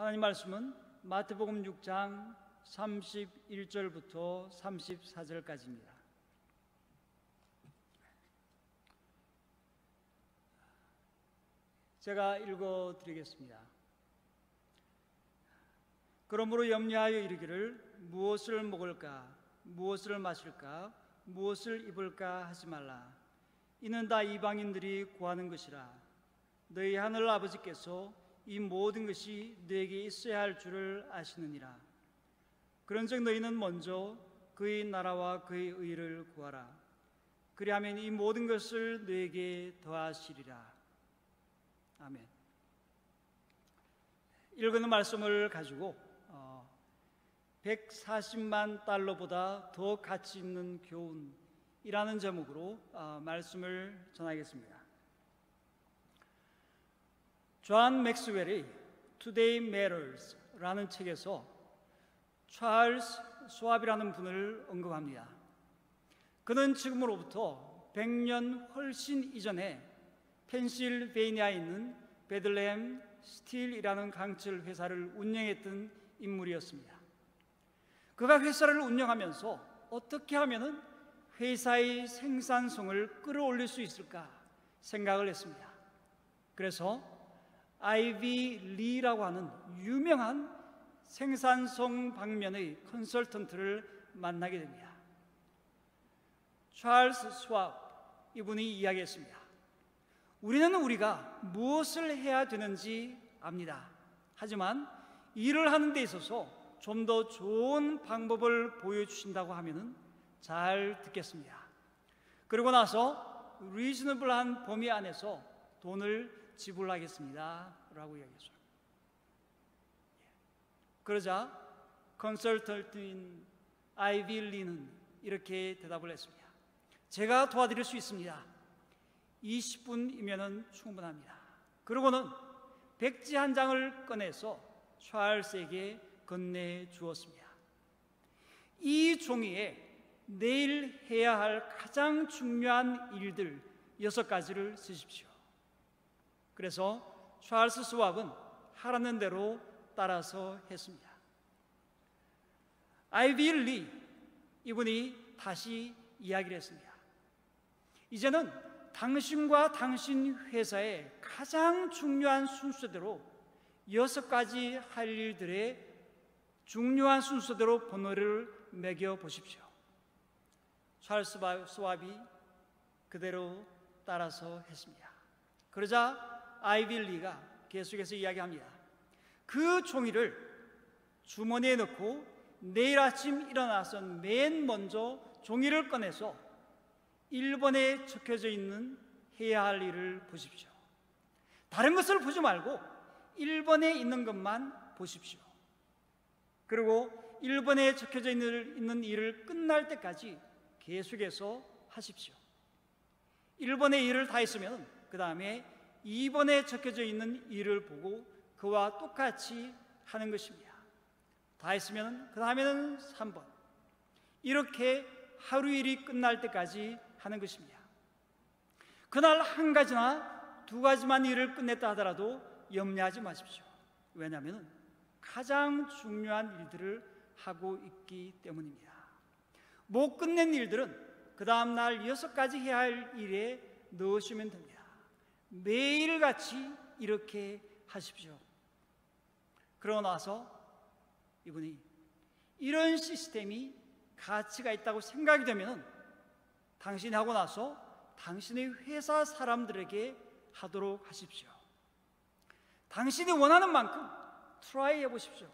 하나님 말씀은 마태복음 6장 31절부터 34절까지입니다. 제가 읽어드리겠습니다. 그러므로 염려하여 이르기를 무엇을 먹을까, 무엇을 마실까, 무엇을 입을까 하지 말라. 이는 다 이방인들이 구하는 것이라. 너희 하늘 아버지께서 이 모든 것이 너에게 있어야 할 줄을 아시느니라. 그런즉 너희는 먼저 그의 나라와 그의 의를 구하라. 그리하면 이 모든 것을 너에게 더하시리라. 아멘. 읽은 말씀을 가지고 140만 달러보다 더 가치 있는 교훈이라는 제목으로 말씀을 전하겠습니다. 존 맥스웰의 Today Matters라는 책에서 찰스 스왑이라는 분을 언급합니다. 그는 지금으로부터 100년 훨씬 이전에 펜실베이니아에 있는 베들레헴 스틸이라는 강철 회사를 운영했던 인물이었습니다. 그가 회사를 운영하면서 어떻게 하면 회사의 생산성을 끌어올릴 수 있을까 생각을 했습니다. 그래서 아이비 리라고 하는 유명한 생산성 방면의 컨설턴트를 만나게 됩니다. 찰스 스왑 이분이 이야기했습니다. 우리는 우리가 무엇을 해야 되는지 압니다. 하지만 일을 하는 데 있어서 좀 더 좋은 방법을 보여주신다고 하면 잘 듣겠습니다. 그러고 나서 리즈너블한 범위 안에서 돈을 지불하겠습니다 라고 이야기했어요. 그러자 컨설턴트인 아이비 리는 이렇게 대답을 했습니다. 제가 도와드릴 수 있습니다. 20분이면 충분합니다. 그러고는 백지 한 장을 꺼내서 찰스에게 건네주었습니다. 이 종이에 내일 해야 할 가장 중요한 일들 6가지를 쓰십시오. 그래서 찰스 스왑은 하라는 대로 따라서 했습니다. 아이비 리 이분이 다시 이야기를 했습니다. 이제는 당신과 당신 회사의 가장 중요한 순서대로 6가지 할 일들의 중요한 순서대로 번호를 매겨 보십시오. 찰스 스왑이 그대로 따라서 했습니다. 그러자 아이비 리가 계속해서 이야기합니다. 그 종이를 주머니에 넣고 내일 아침 일어나서 맨 먼저 종이를 꺼내서 1번에 적혀져 있는 해야 할 일을 보십시오. 다른 것을 보지 말고 1번에 있는 것만 보십시오. 그리고 1번에 적혀져 있는 일을 끝날 때까지 계속해서 하십시오. 1번의 일을 다 했으면 그 다음에 2번에 적혀져 있는 일을 보고 그와 똑같이 하는 것입니다. 다 했으면 그 다음에는 3번. 이렇게 하루 일이 끝날 때까지 하는 것입니다. 그날 한 가지나 2가지만 일을 끝냈다 하더라도 염려하지 마십시오. 왜냐하면 가장 중요한 일들을 하고 있기 때문입니다. 못 끝낸 일들은 그 다음 날 6가지 해야 할 일에 넣으시면 됩니다. 매일같이 이렇게 하십시오. 그러고 나서 이분이 이런 시스템이 가치가 있다고 생각이 되면 당신이 하고 나서 당신의 회사 사람들에게 하도록 하십시오. 당신이 원하는 만큼 트라이 해보십시오.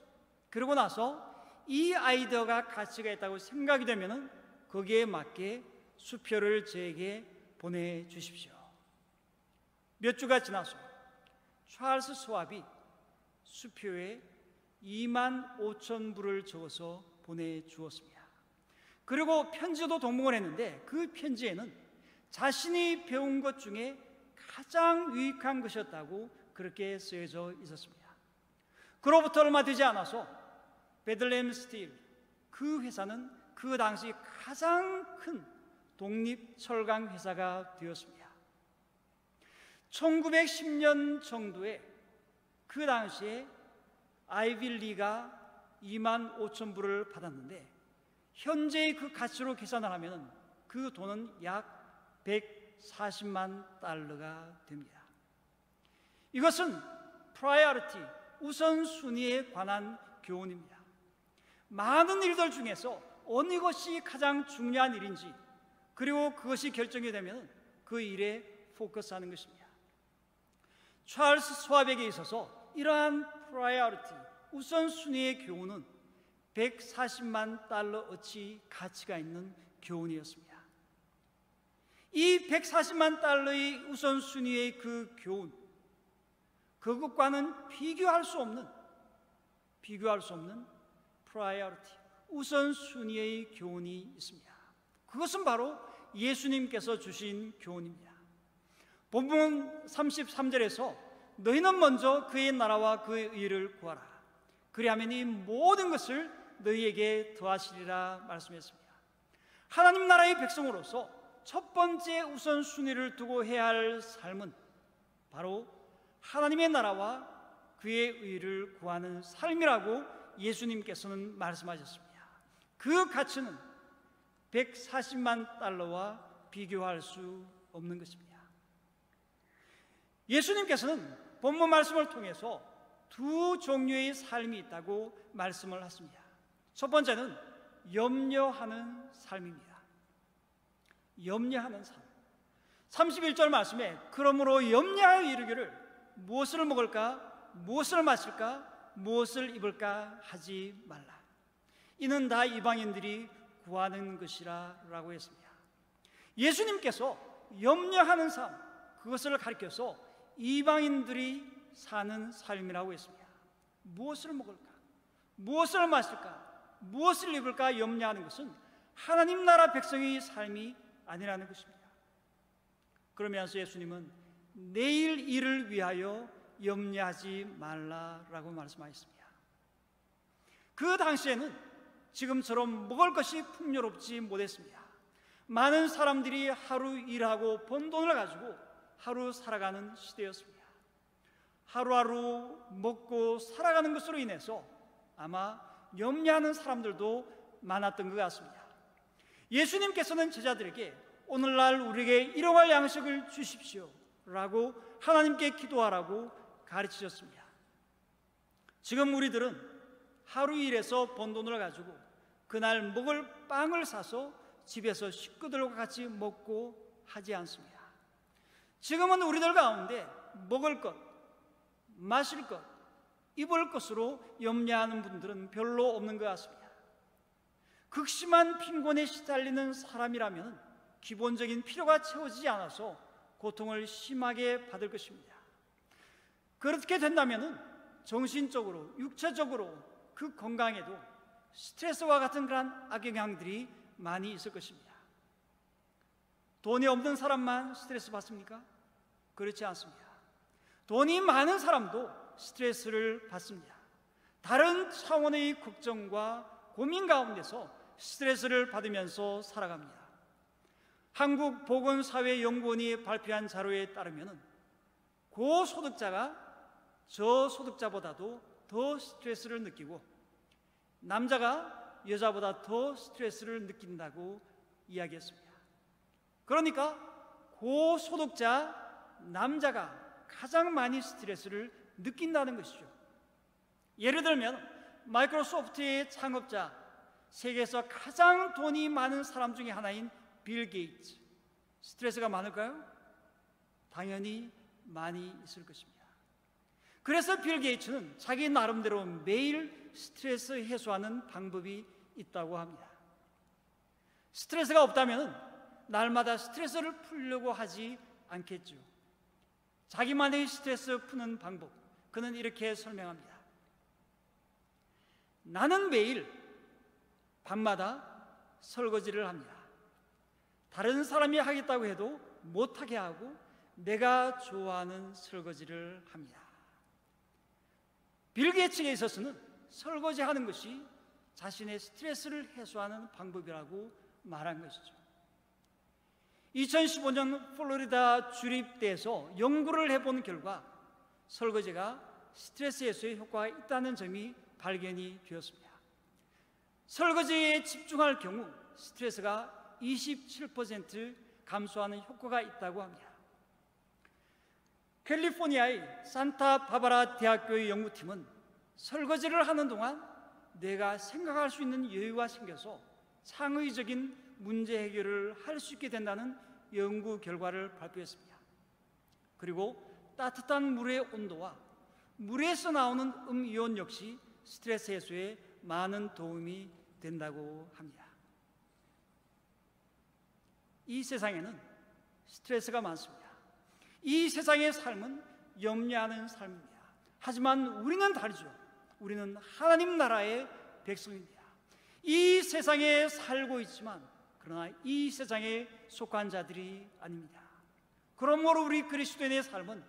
그러고 나서 이 아이디어가 가치가 있다고 생각이 되면 거기에 맞게 수표를 저에게 보내주십시오. 몇 주가 지나서 찰스 스왑이 수표에 25,000부를 적어서 보내주었습니다. 그리고 편지도 동봉을 했는데 그 편지에는 자신이 배운 것 중에 가장 유익한 것이었다고 그렇게 쓰여져 있었습니다. 그로부터 얼마 되지 않아서 베들레헴 스틸 그 회사는 그 당시 가장 큰 독립 철강 회사가 되었습니다. 1910년 정도에 그 당시에 아이빌리가 2만 5천 불을 받았는데 현재의 그 가치로 계산을 하면 그 돈은 약 140만 달러가 됩니다. 이것은 프라이어리티, 우선순위에 관한 교훈입니다. 많은 일들 중에서 어느 것이 가장 중요한 일인지, 그리고 그것이 결정이 되면 그 일에 포커스하는 것입니다. 찰스 스왑에게 있어서 이러한 프라이어리티, 우선순위의 교훈은 140만 달러어치 가치가 있는 교훈이었습니다. 이 140만 달러의 우선순위의 그 교훈, 그것과는 비교할 수 없는 프라이어리티, 우선순위의 교훈이 있습니다. 그것은 바로 예수님께서 주신 교훈입니다. 본문 33절에서 너희는 먼저 그의 나라와 그의 의를 구하라. 그리하면 이 모든 것을 너희에게 더하시리라 말씀했습니다. 하나님 나라의 백성으로서 첫 번째 우선순위를 두고 해야 할 삶은 바로 하나님의 나라와 그의 의를 구하는 삶이라고 예수님께서는 말씀하셨습니다. 그 가치는 140만 달러와 비교할 수 없는 것입니다. 예수님께서는 본문 말씀을 통해서 두 종류의 삶이 있다고 말씀을 하십니다. 첫 번째는 염려하는 삶입니다. 염려하는 삶. 31절 말씀에 그러므로 염려하여 이르기를 무엇을 먹을까, 무엇을 마실까, 무엇을 입을까 하지 말라. 이는 다 이방인들이 구하는 것이라 라고 했습니다. 예수님께서 염려하는 삶, 그것을 가리켜서 이방인들이 사는 삶이라고 했습니다. 무엇을 먹을까, 무엇을 마실까, 무엇을 입을까 염려하는 것은 하나님 나라 백성의 삶이 아니라는 것입니다. 그러면서 예수님은 내일 일을 위하여 염려하지 말라라고 말씀하셨습니다. 그 당시에는 지금처럼 먹을 것이 풍요롭지 못했습니다. 많은 사람들이 하루 일하고 번 돈을 가지고 하루 살아가는 시대였습니다. 하루하루 먹고 살아가는 것으로 인해서 아마 염려하는 사람들도 많았던 것 같습니다. 예수님께서는 제자들에게 오늘날 우리에게 일용할 양식을 주십시오 라고 하나님께 기도하라고 가르치셨습니다. 지금 우리들은 하루 일해서 번 돈을 가지고 그날 먹을 빵을 사서 집에서 식구들과 같이 먹고 하지 않습니다. 지금은 우리들 가운데 먹을 것, 마실 것, 입을 것으로 염려하는 분들은 별로 없는 것 같습니다. 극심한 빈곤에 시달리는 사람이라면 기본적인 필요가 채워지지 않아서 고통을 심하게 받을 것입니다. 그렇게 된다면 정신적으로, 육체적으로 그 건강에도 스트레스와 같은 그런 악영향들이 많이 있을 것입니다. 돈이 없는 사람만 스트레스 받습니까? 그렇지 않습니다. 돈이 많은 사람도 스트레스를 받습니다. 다른 차원의 걱정과 고민 가운데서 스트레스를 받으면서 살아갑니다. 한국보건사회연구원이 발표한 자료에 따르면 고소득자가 저소득자보다도 더 스트레스를 느끼고 남자가 여자보다 더 스트레스를 느낀다고 이야기했습니다. 그러니까 고소득자 남자가 가장 많이 스트레스를 느낀다는 것이죠. 예를 들면 마이크로소프트의 창업자, 세계에서 가장 돈이 많은 사람 중에 하나인 빌 게이츠, 스트레스가 많을까요? 당연히 많이 있을 것입니다. 그래서 빌 게이츠는 자기 나름대로 매일 스트레스 해소하는 방법이 있다고 합니다. 스트레스가 없다면 날마다 스트레스를 풀려고 하지 않겠죠. 자기만의 스트레스 푸는 방법, 그는 이렇게 설명합니다. 나는 매일 밤마다 설거지를 합니다. 다른 사람이 하겠다고 해도 못하게 하고 내가 좋아하는 설거지를 합니다. 빌 게이츠에 있어서는 설거지하는 것이 자신의 스트레스를 해소하는 방법이라고 말한 것이죠. 2015년 플로리다 주립대에서 연구를 해본 결과 설거지가 스트레스 해소에 효과가 있다는 점이 발견이 되었습니다. 설거지에 집중할 경우 스트레스가 27% 감소하는 효과가 있다고 합니다. 캘리포니아의 산타바바라 대학교의 연구팀은 설거지를 하는 동안 내가 생각할 수 있는 여유가 생겨서 창의적인 문제 해결을 할 수 있게 된다는 연구 결과를 발표했습니다. 그리고 따뜻한 물의 온도와 물에서 나오는 음이온 역시 스트레스 해소에 많은 도움이 된다고 합니다. 이 세상에는 스트레스가 많습니다. 이 세상의 삶은 염려하는 삶입니다. 하지만 우리는 다르죠. 우리는 하나님 나라의 백성입니다. 이 세상에 살고 있지만 그러나 이 세상에 속한 자들이 아닙니다. 그러므로 우리 그리스도인의 삶은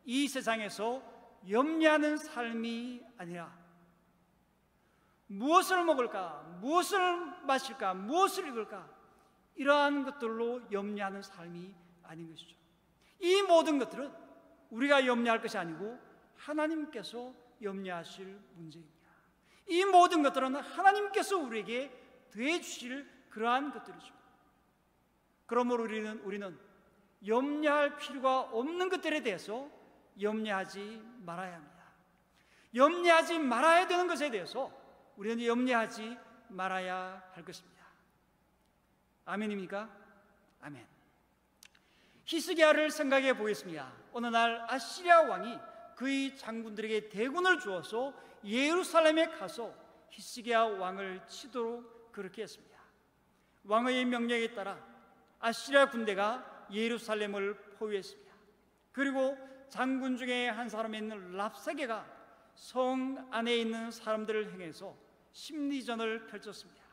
이 세상에서 염려하는 삶이 아니라 무엇을 먹을까, 무엇을 마실까, 무엇을 입을까, 이러한 것들로 염려하는 삶이 아닌 것이죠. 이 모든 것들은 우리가 염려할 것이 아니고 하나님께서 염려하실 문제입니다. 이 모든 것들은 하나님께서 우리에게 더해 주실 그러한 것들이죠. 그러므로 우리는 염려할 필요가 없는 것들에 대해서 염려하지 말아야 합니다. 염려하지 말아야 되는 것에 대해서 우리는 염려하지 말아야 할 것입니다. 아멘입니까? 아멘. 히스기야를 생각해 보겠습니다. 어느 날 아시리아 왕이 그의 장군들에게 대군을 주어서 예루살렘에 가서 히스기야 왕을 치도록 그렇게 했습니다. 왕의 명령에 따라 아시리아 군대가 예루살렘을 포위했습니다. 그리고 장군 중에 한 사람이 있는 랍사게가 성 안에 있는 사람들을 향해서 심리전을 펼쳤습니다.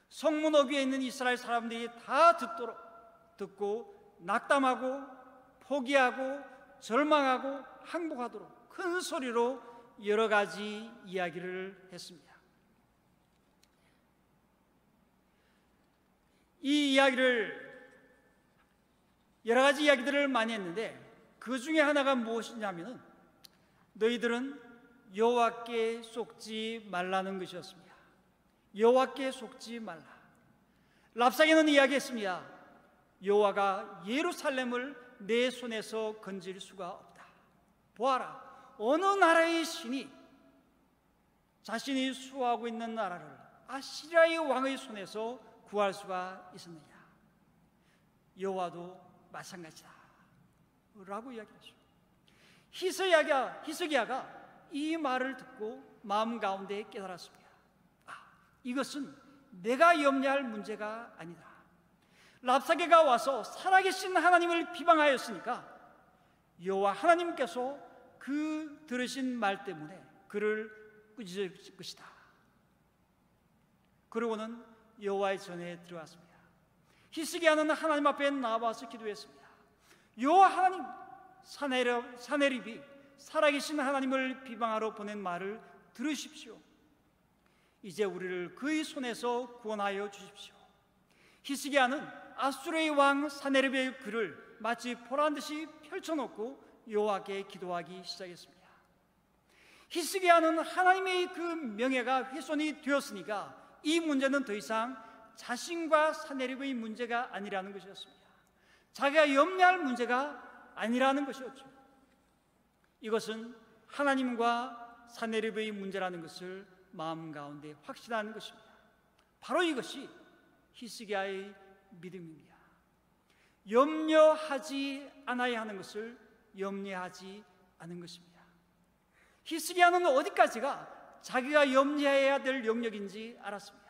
성문 어귀에 있는 이스라엘 사람들이 다 듣고 낙담하고 포기하고 절망하고 항복하도록 큰 소리로 여러 가지 이야기를 했습니다. 이 이야기를 여러 가지 이야기들을 많이 했는데 그 중에 하나가 무엇이냐면 너희들은 여호와께 속지 말라는 것이었습니다. 여호와께 속지 말라. 랍사게는 이야기했습니다. 여호와가 예루살렘을 내 손에서 건질 수가 없다. 보아라, 어느 나라의 신이 자신이 수호하고 있는 나라를 아시리아의 왕의 손에서 구할 수가 있었느냐. 여호와도 마찬가지다 라고 이야기하죠. 히스기야가 이 말을 듣고 마음 가운데 깨달았습니다. 이것은 내가 염려할 문제가 아니다. 랍사게가 와서 살아계신 하나님을 비방하였으니까 여호와 하나님께서 그 들으신 말 때문에 그를 꾸짖을 것이다. 그러고는 여호와의 전에 들어갔습니다. 히스기야는 하나님 앞에 나와서 기도했습니다. 여호와 하나님, 사네립이 살아계신 하나님을 비방하러 보낸 말을 들으십시오. 이제 우리를 그의 손에서 구원하여 주십시오. 히스기야는 아수르의 왕 사네립의 글을 마치 보란듯이 펼쳐놓고 여호와께 기도하기 시작했습니다. 히스기야는 하나님의 그 명예가 훼손이 되었으니까 이 문제는 더 이상 자신과 사네립의 문제가 아니라는 것이었습니다. 자기가 염려할 문제가 아니라는 것이었죠. 이것은 하나님과 사네립의 문제라는 것을 마음 가운데 확신하는 것입니다. 바로 이것이 히스기야의 믿음입니다. 염려하지 않아야 하는 것을 염려하지 않은 것입니다. 히스기야는 어디까지가 자기가 염려해야 될 영역인지 알았습니다.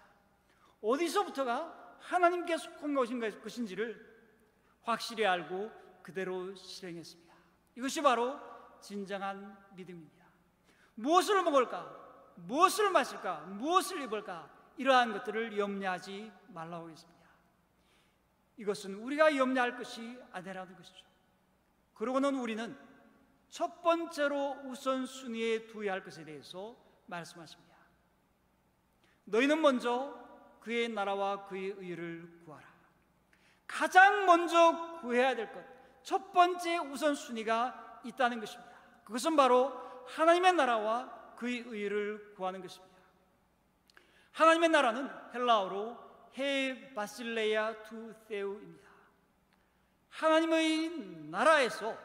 어디서부터가 하나님께 속한 것인지를 확실히 알고 그대로 실행했습니다. 이것이 바로 진정한 믿음입니다. 무엇을 먹을까? 무엇을 마실까? 무엇을 입을까? 이러한 것들을 염려하지 말라고 했습니다. 이것은 우리가 염려할 것이 아니라는 것이죠. 그러고는 우리는 첫 번째로 우선순위에 두어야 할 것에 대해서 말씀하십니다. 너희는 먼저 그의 나라와 그의 의를 구하라. 가장 먼저 구해야 될 것, 첫 번째 우선순위가 있다는 것입니다. 그것은 바로 하나님의 나라와 그의 의를 구하는 것입니다. 하나님의 나라는 헬라어로 헤 바실레야 투 세우입니다. 하나님의 나라에서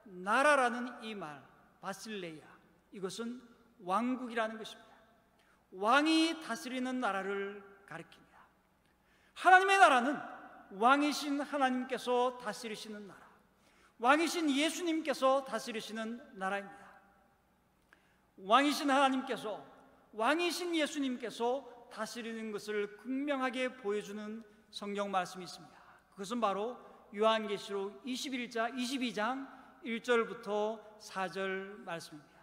나라라는 이 말 바실레야, 이것은 왕국이라는 것입니다. 왕이 다스리는 나라를 가리킵니다. 하나님의 나라는 왕이신 하나님께서 다스리시는 나라, 왕이신 예수님께서 다스리시는 나라입니다. 왕이신 하나님께서, 왕이신 예수님께서 다스리는 것을 극명하게 보여주는 성경 말씀이 있습니다. 그것은 바로 요한계시록 22장 1절부터 4절 말씀입니다.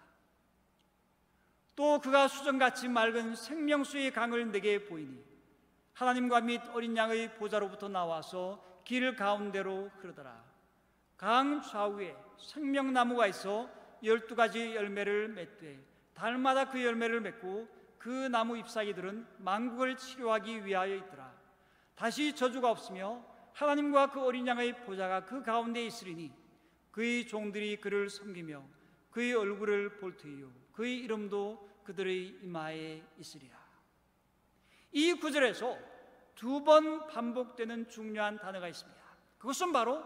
또 그가 수정같이 맑은 생명수의 강을 내게 보이니 하나님과 및 어린 양의 보좌로부터 나와서 길 가운데로 흐르더라. 강 좌우에 생명나무가 있어 12가지 열매를 맺되 달마다 그 열매를 맺고 그 나무 잎사귀들은 만국을 치료하기 위하여 있더라. 다시 저주가 없으며 하나님과 그 어린 양의 보좌가 그 가운데 있으리니 그의 종들이 그를 섬기며 그의 얼굴을 볼 터이요 그의 이름도 그들의 이마에 있으리라. 이 구절에서 두 번 반복되는 중요한 단어가 있습니다. 그것은 바로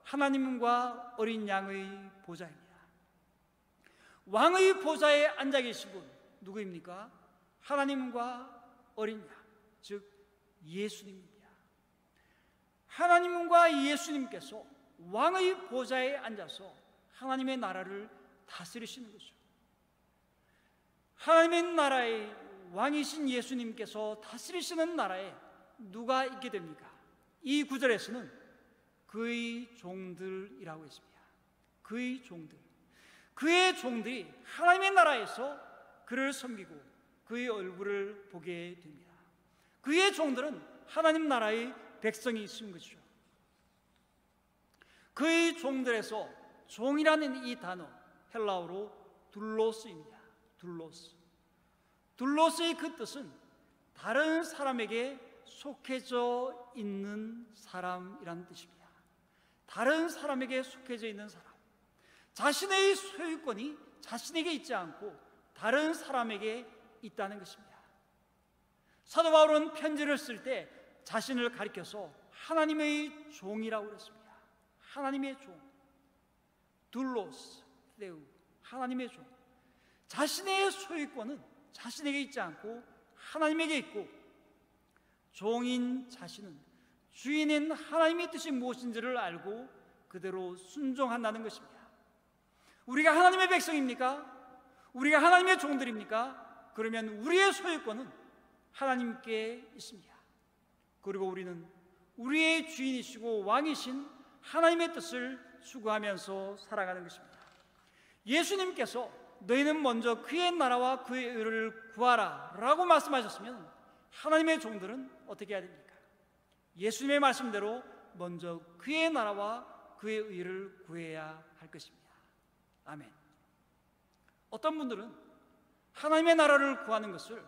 하나님과 어린 양의 보좌입니다. 왕의 보좌에 앉아 계신 분 누구입니까? 하나님과 어린 양, 즉 예수님입니다. 하나님과 예수님께서 왕의 보좌에 앉아서 하나님의 나라를 다스리시는 거죠. 하나님의 나라의 왕이신 예수님께서 다스리시는 나라에 누가 있게 됩니까? 이 구절에서는 그의 종들이라고 했습니다. 그의 종들, 그의 종들이 하나님의 나라에서 그를 섬기고 그의 얼굴을 보게 됩니다. 그의 종들은 하나님 나라의 백성이 있는 것이죠. 그의 종들에서 종이라는 이 단어 헬라어로 둘로스입니다. 둘로스의 그 뜻은 다른 사람에게 속해져 있는 사람이라는 뜻입니다. 다른 사람에게 속해져 있는 사람, 자신의 소유권이 자신에게 있지 않고 다른 사람에게 있다는 것입니다. 사도 바울은 편지를 쓸 때 자신을 가리켜서 하나님의 종이라고 그랬습니다. 하나님의 종, 둘로스 데우, 하나님의 종. 자신의 소유권은 자신에게 있지 않고 하나님에게 있고, 종인 자신은 주인인 하나님의 뜻이 무엇인지를 알고 그대로 순종한다는 것입니다. 우리가 하나님의 백성입니까? 우리가 하나님의 종들입니까? 그러면 우리의 소유권은 하나님께 있습니다. 그리고 우리는 우리의 주인이시고 왕이신 하나님의 뜻을 추구하면서 살아가는 것입니다. 예수님께서 너희는 먼저 그의 나라와 그의 의를 구하라 라고 말씀하셨으면 하나님의 종들은 어떻게 해야 됩니까? 예수님의 말씀대로 먼저 그의 나라와 그의 의를 구해야 할 것입니다. 아멘. 어떤 분들은 하나님의 나라를 구하는 것을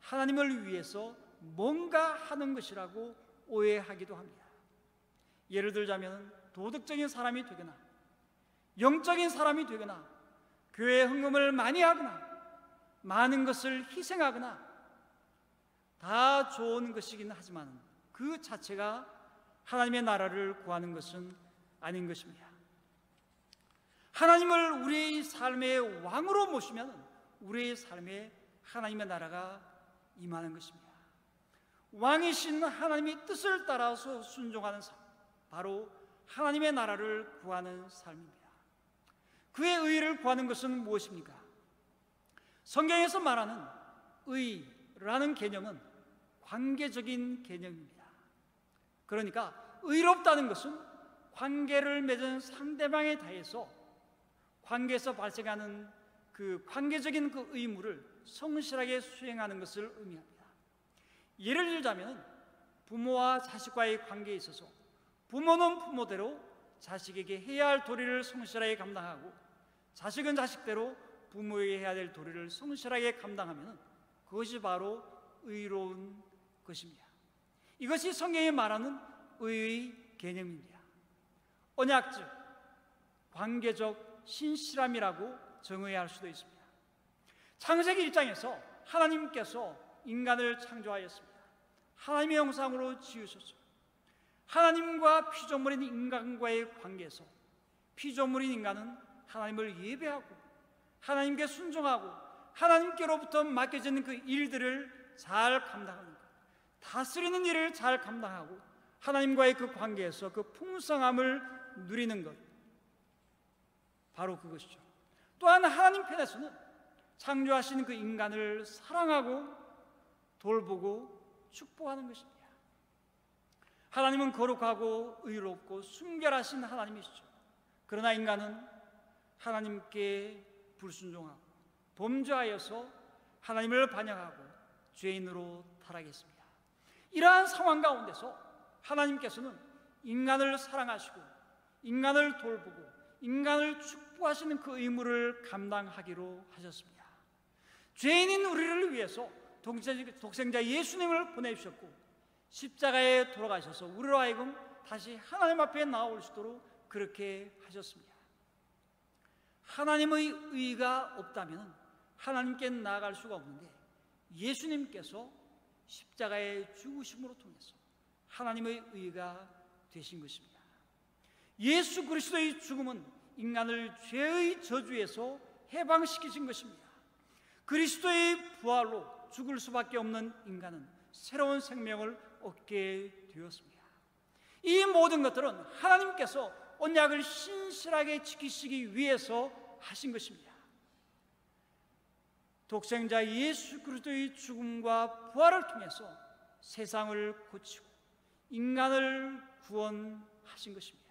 하나님을 위해서 뭔가 하는 것이라고 오해하기도 합니다. 예를 들자면 도덕적인 사람이 되거나 영적인 사람이 되거나 교회 헌금을 많이 하거나 많은 것을 희생하거나 다 좋은 것이긴 하지만 그 자체가 하나님의 나라를 구하는 것은 아닌 것입니다. 하나님을 우리의 삶의 왕으로 모시면 우리의 삶에 하나님의 나라가 임하는 것입니다. 왕이신 하나님의 뜻을 따라서 순종하는 삶, 바로 하나님의 나라를 구하는 삶입니다. 그의 의를 구하는 것은 무엇입니까? 성경에서 말하는 의라는 개념은 관계적인 개념입니다. 그러니까 의롭다는 것은 관계를 맺은 상대방에 대해서 관계에서 발생하는 그 관계적인 그 의무를 성실하게 수행하는 것을 의미합니다. 예를 들자면 부모와 자식과의 관계에 있어서 부모는 부모대로 자식에게 해야 할 도리를 성실하게 감당하고 자식은 자식대로 부모에게 해야 될 도리를 성실하게 감당하면 그것이 바로 의로운 것입니다. 이것이 성경이 말하는 의의 개념입니다. 언약적, 관계적 신실함이라고 정의할 수도 있습니다. 창세기 1장에서 하나님께서 인간을 창조하였습니다. 하나님의 형상으로 지으셨어요. 하나님과 피조물인 인간과의 관계에서 피조물인 인간은 하나님을 예배하고 하나님께 순종하고 하나님께로부터 맡겨진 그 일들을 잘 감당하는 것, 다스리는 일을 잘 감당하고 하나님과의 그 관계에서 그 풍성함을 누리는 것, 바로 그것이죠. 또한 하나님 편에서는 창조하신 그 인간을 사랑하고 돌보고 축복하는 것입니다. 하나님은 거룩하고 의롭고 순결하신 하나님이시죠. 그러나 인간은 하나님께 불순종하고 범죄하여서 하나님을 반역하고 죄인으로 타락했습니다. 이러한 상황 가운데서 하나님께서는 인간을 사랑하시고 인간을 돌보고 인간을 축복하시는 그 의무를 감당하기로 하셨습니다. 죄인인 우리를 위해서 독생자 예수님을 보내주셨고 십자가에 돌아가셔서 우리로 하여금 다시 하나님 앞에 나올 수 있도록 그렇게 하셨습니다. 하나님의 의가 없다면 하나님께 나아갈 수가 없는데 예수님께서 십자가의 죽으심으로 통해서 하나님의 의가 되신 것입니다. 예수 그리스도의 죽음은 인간을 죄의 저주에서 해방시키신 것입니다. 그리스도의 부활로 죽을 수밖에 없는 인간은 새로운 생명을 얻게 되었습니다. 이 모든 것들은 하나님께서 언약을 신실하게 지키시기 위해서 하신 것입니다. 독생자 예수 그리스도의 죽음과 부활을 통해서 세상을 고치고 인간을 구원하신 것입니다.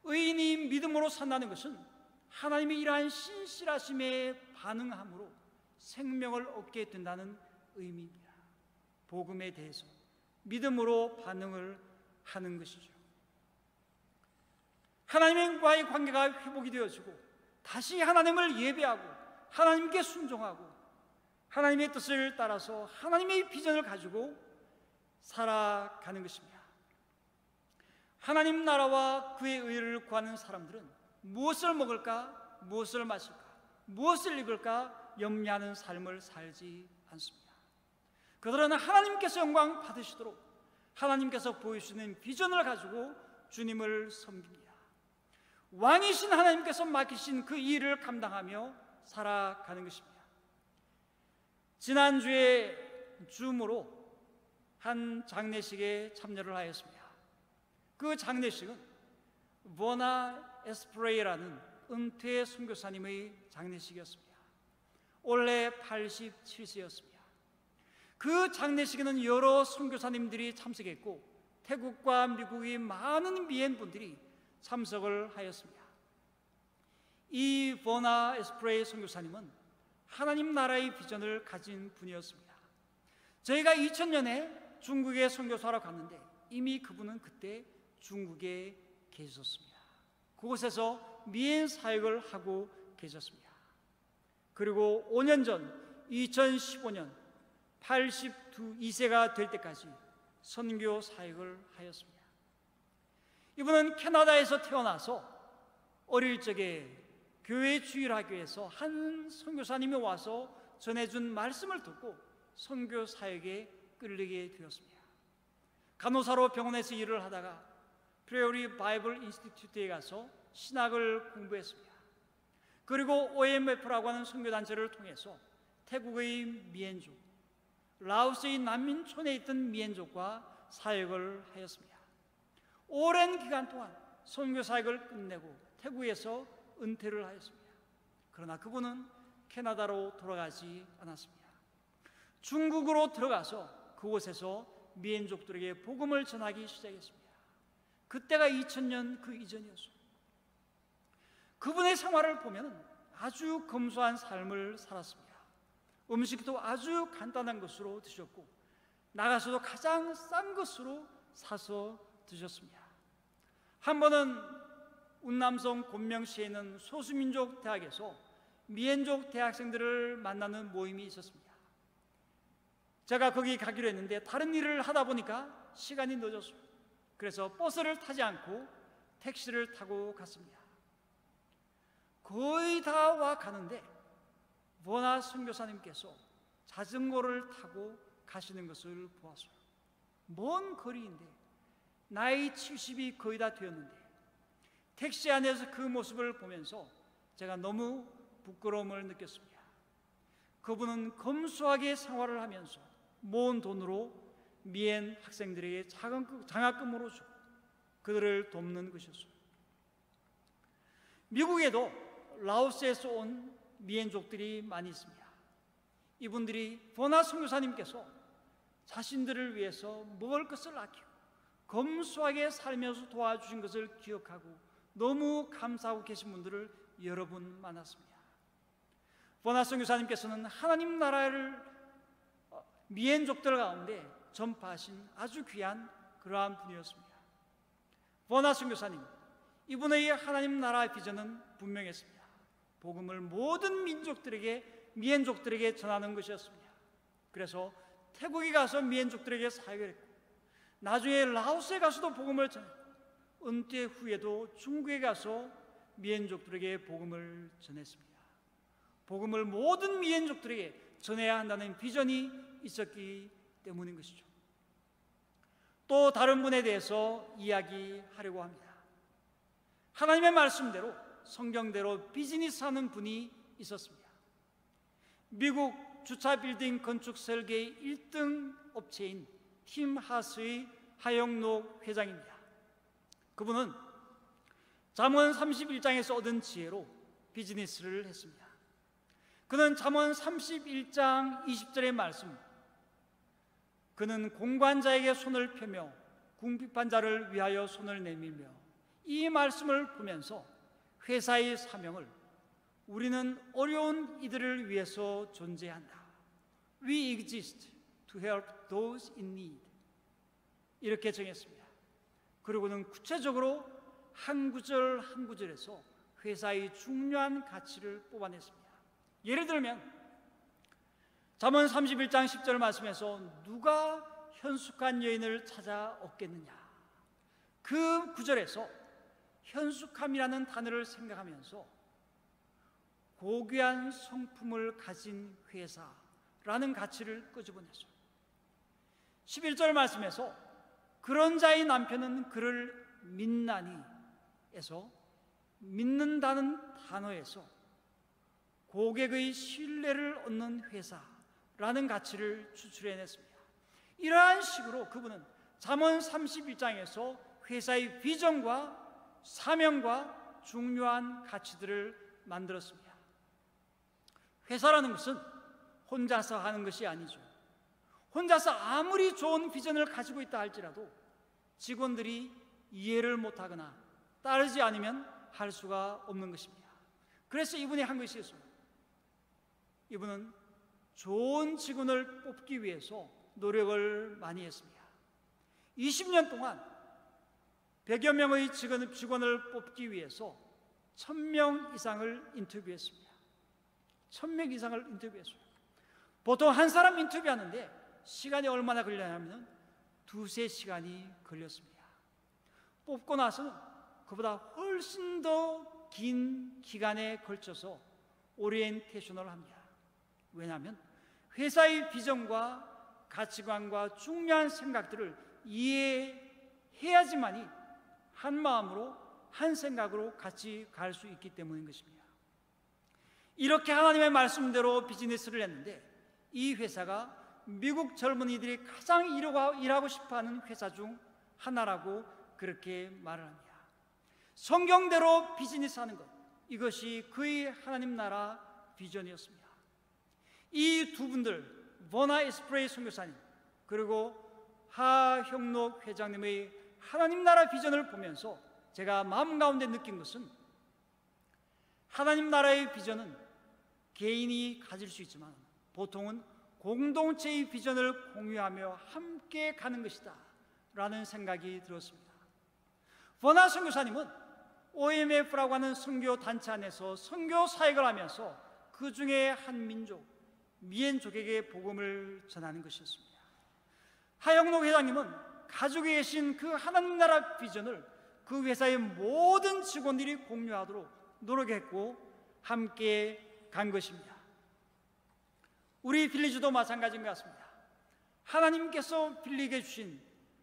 의인이 믿음으로 산다는 것은 하나님의 이러한 신실하심에 반응함으로 생명을 얻게 된다는 의미입니다. 복음에 대해서 믿음으로 반응을 하는 것이죠. 하나님과의 관계가 회복이 되어지고 다시 하나님을 예배하고 하나님께 순종하고 하나님의 뜻을 따라서 하나님의 비전을 가지고 살아가는 것입니다. 하나님 나라와 그의 의를 구하는 사람들은 무엇을 먹을까, 무엇을 마실까, 무엇을 입을까 염려하는 삶을 살지 않습니다. 그들은 하나님께서 영광 받으시도록 하나님께서 보여주시는 비전을 가지고 주님을 섬깁니다. 왕이신 하나님께서 맡기신 그 일을 감당하며 살아가는 것입니다. 지난주에 줌으로 한 장례식에 참여를 하였습니다. 그 장례식은 버나 에스프레이라는 은퇴 선교사님의 장례식이었습니다. 올해 87세였습니다. 그 장례식에는 여러 선교사님들이 참석했고 태국과 미국의 많은 미행분들이 참석을 하였습니다. 이 버나 에스프레이 선교사님은 하나님 나라의 비전을 가진 분이었습니다. 저희가 2000년에 중국에 선교사로 갔는데 이미 그분은 그때 중국에 계셨습니다. 그곳에서 미행 사역을 하고 계셨습니다. 그리고 5년 전 2015년 82세가 될 때까지 선교 사역을 하였습니다. 이분은 캐나다에서 태어나서 어릴 적에 교회 주일학교에서 한 선교사님이 와서 전해준 말씀을 듣고 선교 사역에 끌리게 되었습니다. 간호사로 병원에서 일을 하다가 프레어리 바이블 인스티튜트에 가서 신학을 공부했습니다. 그리고 OMF라고 하는 선교단체를 통해서 태국의 미엔족, 라오스의 난민촌에 있던 미엔족과 사역을 하였습니다. 오랜 기간 동안 선교 사역을 끝내고 태국에서 은퇴를 하였습니다. 그러나 그분은 캐나다로 돌아가지 않았습니다. 중국으로 들어가서 그곳에서 미엔족들에게 복음을 전하기 시작했습니다. 그때가 2000년 그 이전이었습니다. 그분의 생활을 보면 아주 검소한 삶을 살았습니다. 음식도 아주 간단한 것으로 드셨고 나가서도 가장 싼 것으로 사서 드셨습니다. 한 번은 운남성 곤명시에 있는 소수민족 대학에서 미엔족 대학생들을 만나는 모임이 있었습니다. 제가 거기 가기로 했는데 다른 일을 하다 보니까 시간이 늦었어요. 그래서 버스를 타지 않고 택시를 타고 갔습니다. 거의 다 와 가는데 버나 선교사님께서 자전거를 타고 가시는 것을 보았어요. 먼 거리인데 나이 70이 거의 다 되었는데 택시 안에서 그 모습을 보면서 제가 너무 부끄러움을 느꼈습니다. 그분은 검소하게 생활을 하면서 모은 돈으로 미엔 학생들에게 장학금으로 주고 그들을 돕는 것이었어요. 미국에도 라오스에서 온 미엔족들이 많이 있습니다. 이분들이 버나 선교사님께서 자신들을 위해서 먹을 것을 아끼고 검소하게 살면서 도와주신 것을 기억하고 너무 감사하고 계신 분들을 여러 분 만났습니다. 버나 선교사님께서는 하나님 나라를 미엔족들 가운데 전파하신 아주 귀한 그러한 분이었습니다. 버나 선교사님, 이분의 하나님 나라의 비전은 분명했습니다. 복음을 모든 민족들에게, 미엔족들에게 전하는 것이었습니다. 그래서 태국에 가서 미엔족들에게 사역을 했고 나중에 라오스에 가서도 복음을 전했고 은퇴 후에도 중국에 가서 미엔족들에게 복음을 전했습니다. 복음을 모든 미엔족들에게 전해야 한다는 비전이 있었기 때문인 것이죠. 또 다른 분에 대해서 이야기하려고 합니다. 하나님의 말씀대로 성경대로 비즈니스하는 분이 있었습니다. 미국 주차 빌딩 건축 설계의 1등 업체인 팀 하스의 하영록 회장입니다. 그분은 잠언 31장에서 얻은 지혜로 비즈니스를 했습니다. 그는 잠언 31장 20절의 말씀, 그는 공관자에게 손을 펴며 궁핍한 자를 위하여 손을 내밀며, 이 말씀을 보면서 회사의 사명을 우리는 어려운 이들을 위해서 존재한다. We exist to help those in need. 이렇게 정했습니다. 그리고는 구체적으로 한 구절 한 구절에서 회사의 중요한 가치를 뽑아냈습니다. 예를 들면 잠언 31장 10절 말씀에서 누가 현숙한 여인을 찾아 얻겠느냐, 그 구절에서 현숙함이라는 단어를 생각하면서 고귀한 성품을 가진 회사라는 가치를 끄집어냈어요. 11절 말씀에서 그런 자의 남편은 그를 믿나니 에서 믿는다는 단어에서 고객의 신뢰를 얻는 회사라는 가치를 추출해냈습니다. 이러한 식으로 그분은 잠언 31장에서 회사의 비전과 사명과 중요한 가치들을 만들었습니다. 회사라는 것은 혼자서 하는 것이 아니죠. 혼자서 아무리 좋은 비전을 가지고 있다 할지라도 직원들이 이해를 못하거나 따르지 않으면 할 수가 없는 것입니다. 그래서 이분이 한 것이 있어요. 이분은 좋은 직원을 뽑기 위해서 노력을 많이 했습니다. 20년 동안 100여 명의 직원을 뽑기 위해서 1000명 이상을 인터뷰했습니다. 1000명 이상을 인터뷰했어요. 보통 한 사람 인터뷰하는데 시간이 얼마나 걸렸냐면 2-3시간이 걸렸습니다. 뽑고 나서는 그보다 훨씬 더 긴 기간에 걸쳐서 오리엔테이션을 합니다. 왜냐하면 회사의 비전과 가치관과 중요한 생각들을 이해해야지만이 한 마음으로 한 생각으로 같이 갈 수 있기 때문인 것입니다. 이렇게 하나님의 말씀대로 비즈니스를 했는데 이 회사가 미국 젊은이들이 가장 일하고 싶어하는 회사 중 하나라고 그렇게 말을 합니다. 성경대로 비즈니스하는 것, 이것이 그의 하나님 나라 비전이었습니다. 이 두 분들, 버나 에스프레이 선교사님 그리고 하형록 회장님의 하나님 나라 비전을 보면서 제가 마음 가운데 느낀 것은 하나님 나라의 비전은 개인이 가질 수 있지만 보통은 공동체의 비전을 공유하며 함께 가는 것이다 라는 생각이 들었습니다. 버나 선교사님은 OMF라고 하는 선교 단체 안에서 선교 사역을 하면서 그 중에 한 민족, 미엔족에게 복음을 전하는 것이었습니다. 하영록 회장님은 가지고 계신 그 하나님 나라 비전을 그 회사의 모든 직원들이 공유하도록 노력했고 함께 간 것입니다. 우리 빌리지도 마찬가지인 것 같습니다. 하나님께서 빌리게 주신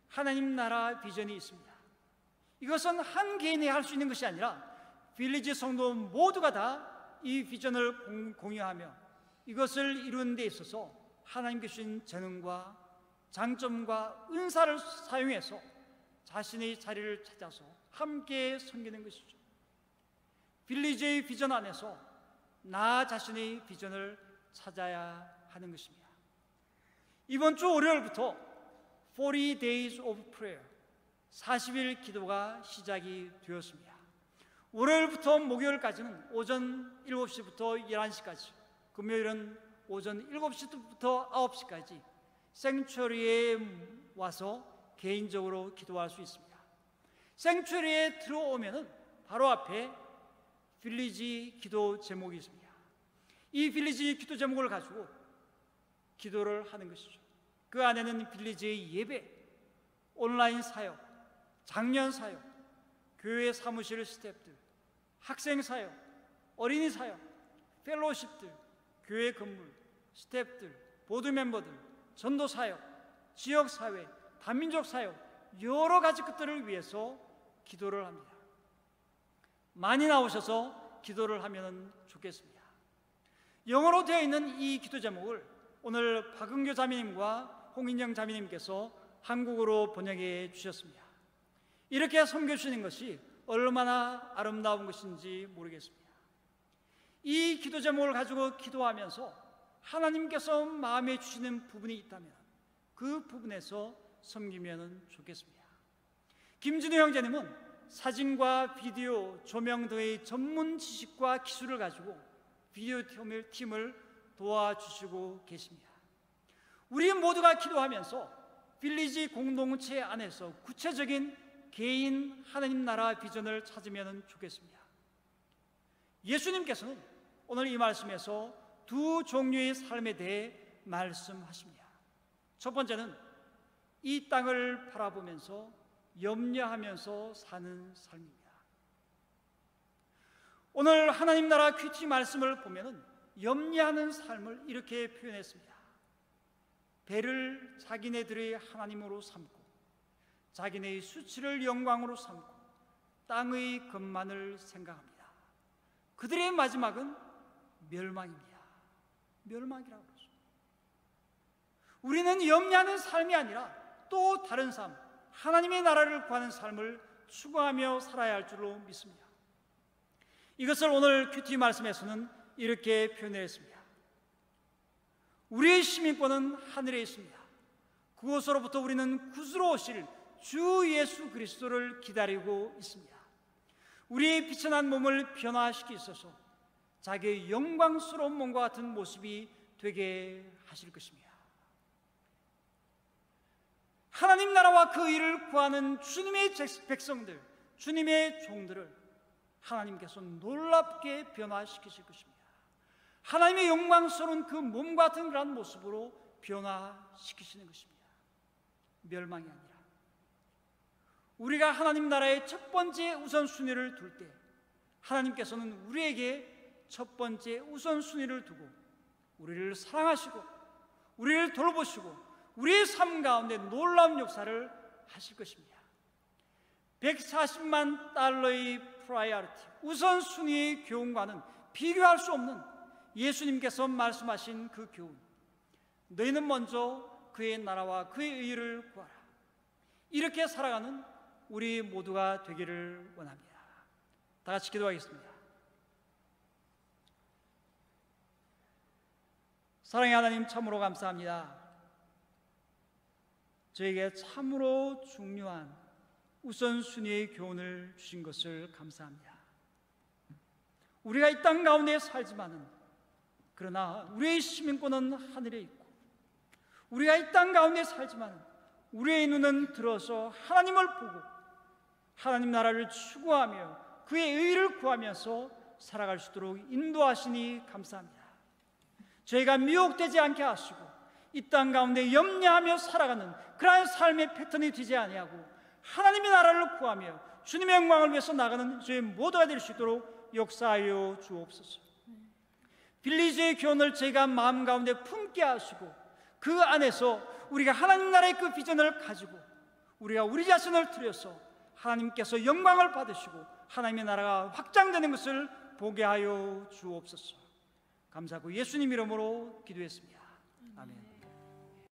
하나님 나라 비전이 있습니다. 이것은 한 개인이 할 수 있는 것이 아니라 빌리지 성도 모두가 다 이 비전을 공유하며 이것을 이루는 데 있어서 하나님께 주신 재능과 장점과 은사를 사용해서 자신의 자리를 찾아서 함께 섬기는 것이죠. 빌리지의 비전 안에서 나 자신의 비전을 찾아야 하는 것입니다. 이번 주 월요일부터 40 Days of Prayer 40일 기도가 시작이 되었습니다. 월요일부터 목요일까지는 오전 7시부터 11시까지, 금요일은 오전 7시부터 9시까지 생츄어리에 와서 개인적으로 기도할 수 있습니다. 생츄어리에 들어오면은 바로 앞에 빌리지 기도 제목이 있습니다. 이 빌리지 기도 제목을 가지고 기도를 하는 것이죠. 그 안에는 빌리지의 예배, 온라인 사역, 장년 사역, 교회 사무실 스태프들, 학생 사역, 어린이 사역, 펠로우십들, 교회 건물, 스태프들, 보드 멤버들, 전도 사역, 지역 사회, 다민족 사역, 여러 가지 것들을 위해서 기도를 합니다. 많이 나오셔서 기도를 하면 좋겠습니다. 영어로 되어 있는 이 기도 제목을 오늘 박은교 자매님과 홍인영 자매님께서 한국어로 번역해 주셨습니다. 이렇게 섬겨주시는 것이 얼마나 아름다운 것인지 모르겠습니다. 이 기도 제목을 가지고 기도하면서 하나님께서 마음에 주시는 부분이 있다면 그 부분에서 섬기면 좋겠습니다. 김진우 형제님은 사진과 비디오, 조명 등의 전문 지식과 기술을 가지고 비디오 팀을 도와주시고 계십니다. 우리 모두가 기도하면서 빌리지 공동체 안에서 구체적인 개인 하나님 나라 비전을 찾으면 좋겠습니다. 예수님께서는 오늘 이 말씀에서 두 종류의 삶에 대해 말씀하십니다. 첫 번째는 이 땅을 바라보면서 염려하면서 사는 삶입니다. 오늘 하나님 나라 큐티 말씀을 보면은 염려하는 삶을 이렇게 표현했습니다. 배를 자기네들의 하나님으로 삼고 자기네의 수치를 영광으로 삼고 땅의 것만을 생각합니다. 그들의 마지막은 멸망입니다. 멸망이라고 그러죠. 우리는 염려하는 삶이 아니라 또 다른 삶, 하나님의 나라를 구하는 삶을 추구하며 살아야 할 줄로 믿습니다. 이것을 오늘 큐티 말씀에서는 이렇게 표현했습니다. 우리의 시민권은 하늘에 있습니다. 그곳으로부터 우리는 구주로 오실 주 예수 그리스도를 기다리고 있습니다. 우리의 비천한 몸을 변화시키소서 자기의 영광스러운 몸과 같은 모습이 되게 하실 것입니다. 하나님 나라와 그 일을 구하는 주님의 백성들, 주님의 종들을 하나님께서 놀랍게 변화시키실 것입니다. 하나님의 영광스러운 그 몸과 같은 그런 모습으로 변화시키시는 것입니다. 멸망이 아니라 우리가 하나님 나라의 첫 번째 우선순위를 둘 때 하나님께서는 우리에게 첫 번째 우선순위를 두고 우리를 사랑하시고 우리를 돌보시고 우리의 삶 가운데 놀라운 역사를 하실 것입니다. 140만 달러의 프라이어리티, 우선순위의 교훈과는 비교할 수 없는 예수님께서 말씀하신 그 교훈, 너희는 먼저 그의 나라와 그의 의를 구하라. 이렇게 살아가는 우리 모두가 되기를 원합니다. 다 같이 기도하겠습니다. 사랑의 하나님, 참으로 감사합니다. 저에게 참으로 중요한 우선순위의 교훈을 주신 것을 감사합니다. 우리가 이 땅 가운데 살지만은 그러나 우리의 시민권은 하늘에 있고 우리가 이 땅 가운데 살지만 우리의 눈은 들어서 하나님을 보고 하나님 나라를 추구하며 그의 의를 구하면서 살아갈 수 있도록 인도하시니 감사합니다. 저희가 미혹되지 않게 하시고 이 땅 가운데 염려하며 살아가는 그러한 삶의 패턴이 되지 아니하고 하나님의 나라를 구하며 주님의 영광을 위해서 나가는 저희 모두가 될 수 있도록 역사하여 주옵소서. 빌리주의 교훈을 저희가 마음 가운데 품게 하시고 그 안에서 우리가 하나님 나라의 그 비전을 가지고 우리가 우리 자신을 들여서 하나님께서 영광을 받으시고 하나님의 나라가 확장되는 것을 보게 하여 주옵소서. 감사하고 예수님 이름으로 기도했습니다. 아멘.